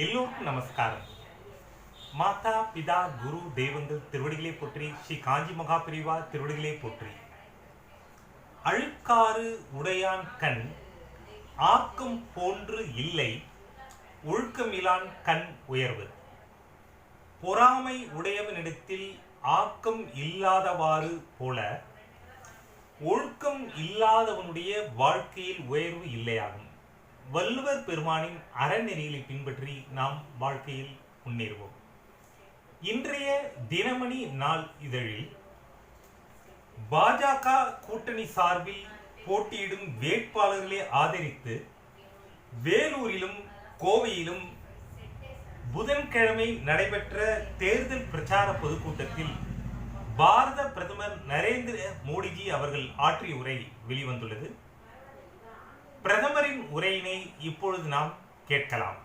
எல்லோருக்கும் நமஸ்காரம். மாதா பிதா குரு தெய்வங்கள் திருவடிகளை போற்றி, ஸ்ரீ காஞ்சி மகா பிரிவா திருவடிகளை போற்றி. அழுக்காறு உடையான் கண் ஆக்கம் போன்று இல்லை, ஒழுக்கமிலான் கண் உயர்வு. பொறாமை உடையவனிடத்தில் ஆக்கம் இல்லாதவாறு போல ஒழுக்கம் இல்லாதவனுடைய வாழ்க்கையில் உயர்வு இல்லையாகும். வள்ளுவர் பெருமானின் அறநெறிகளை பின்பற்றி நாம் வாழ்க்கையில் முன்னேறுவோம். இன்றைய தினமணி நாள் இதழில் பாஜக கூட்டணி சார்பில் போட்டியிடும் வேட்பாளர்களை ஆதரித்து வேலூரிலும் கோவையிலும் புதன்கிழமை நடைபெற்ற தேர்தல் பிரச்சார பொதுக்கூட்டத்தில் பாரத பிரதமர் நரேந்திர மோடிஜி அவர்கள் ஆற்றிய உரை வெளிவந்துள்ளது. பிரதமரின் உரையினை இப்பொழுது நாம் கேட்கலாம்.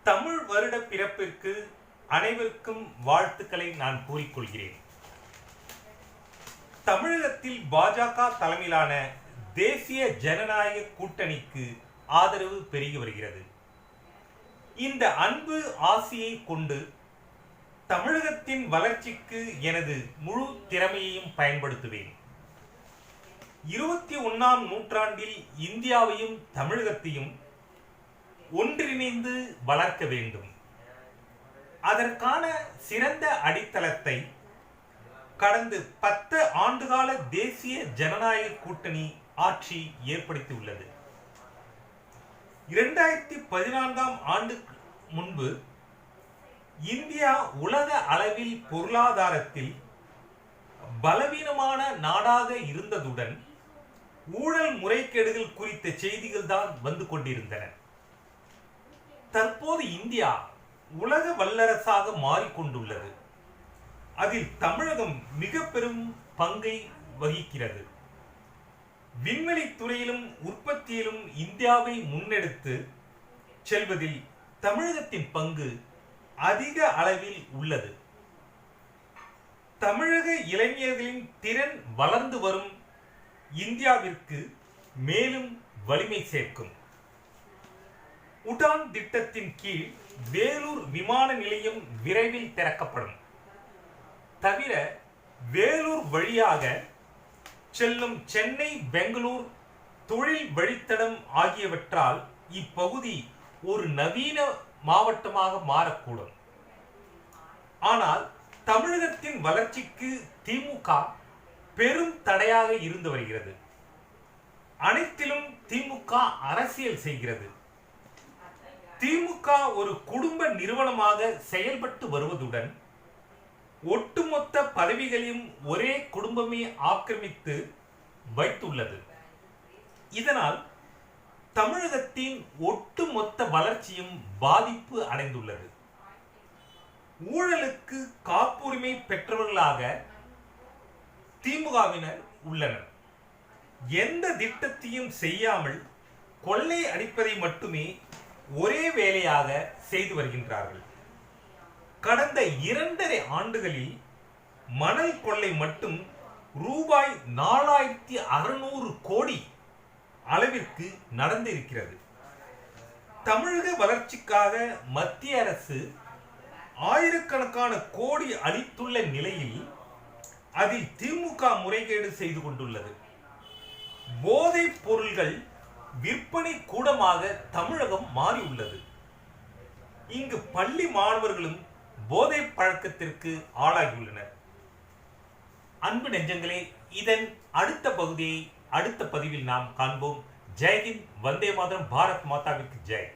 தமிழ் வருட பிறப்பிற்கு அனைவருக்கும் வாழ்த்துக்களை நான் கூறிக்கொள்கிறேன். தமிழகத்தில் பாஜக தலைமையிலான தேசிய ஜனநாயக கூட்டணிக்கு ஆதரவு பெருகி வருகிறது. இந்த அன்பு ஆசியை கொண்டு தமிழகத்தின் வளர்ச்சிக்கு எனது முழு திறமையையும் பயன்படுத்துவேன். 21ஆம் நூற்றாண்டில் இந்தியாவையும் தமிழகத்தையும் ஒன்றிணைந்து வளர்க்க வேண்டும். அதற்கான சிறந்த அடித்தளத்தை கடந்த 10 ஆண்டுகால தேசிய ஜனநாயக கூட்டணி ஆட்சி ஏற்படுத்தியுள்ளது. 2014ஆம் ஆண்டுக்கு முன்பு இந்தியா உலக அளவில் பொருளாதாரத்தில் பலவீனமான நாடாக இருந்ததுடன் ஊழல் முறைகேடுகள் குறித்த செய்திகள் தான் வந்து கொண்டிருந்தன. தற்போது இந்தியா உலக வல்லரசாக மாறிக்கொண்டுள்ளது. அதில் தமிழகம் மிக பெரும் பங்கை வகிக்கிறது. விண்வெளி துறையிலும் உற்பத்தியிலும் இந்தியாவை முன்னெடுத்து செல்வதில் தமிழகத்தின் பங்கு அதிக அளவில் உள்ளது. தமிழக இளைஞர்களின் திறன் வளர்ந்து வரும் இந்தியாவிற்கு மேலும் வலிமை சேர்க்கும். உடான் திட்டத்தின் கீழ் வேலூர் விமான நிலையம் விரைவில் திறக்கப்படும். தவிர வேலூர் வழியாக செல்லும் சென்னை பெங்களூர் தொழில் வழித்தடம் ஆகியவற்றால் இப்பகுதி ஒரு நவீன மாவட்டமாக மாறக்கூடும். ஆனால் தமிழகத்தின் வளர்ச்சிக்கு திமுக பெரும் தடையாக இருந்து வருகிறது. அனைத்திலும் திமுக அரசியல் செய்கிறது. திமுக ஒரு குடும்ப நிறுவனமாக செயல்பட்டு வருவதுடன் ஒட்டுமொத்த பதவிகளையும் ஒரே குடும்பமே ஆக்கிரமித்து வைத்துள்ளது. இதனால் தமிழகத்தின் ஒட்டுமொத்த வளர்ச்சியும் பாதிப்பு அடைந்துள்ளது. ஊழலுக்கு காப்புரிமை பெற்றவர்களாக திமுகவினர் உள்ளனர். எந்த திட்டத்தையும் செய்யாமல் கொள்ளை அடிப்பதை மட்டுமே ஒரே வேலையாக செய்து வருகின்றார்கள். கடந்த 2.5 ஆண்டுகளில் மணல் கொள்ளை மட்டும் ரூபாய் 4600 கோடி அளவிற்கு நடந்திருக்கிறது. தமிழக வளர்ச்சிக்காக மத்திய அரசு ஆயிரக்கணக்கான கோடி அளித்துள்ள நிலையில் அதில் திமுக முறைகேடு செய்து கொண்டுள்ளது. போதைப் பொருள்கள் விற்பனை கூடமாக தமிழகம் மாறியுள்ளது. இங்கு பள்ளி மாணவர்களும் போதை பழக்கத்திற்கு ஆளாகியுள்ளனர். அன்பு நெஞ்சங்களே, இதன் அடுத்த பகுதியை அடுத்த பதிவில் நாம் காண்போம். ஜெய்ஹிந்த், வந்தே மாதரம், பாரத் மாதாவிற்கு ஜெய்.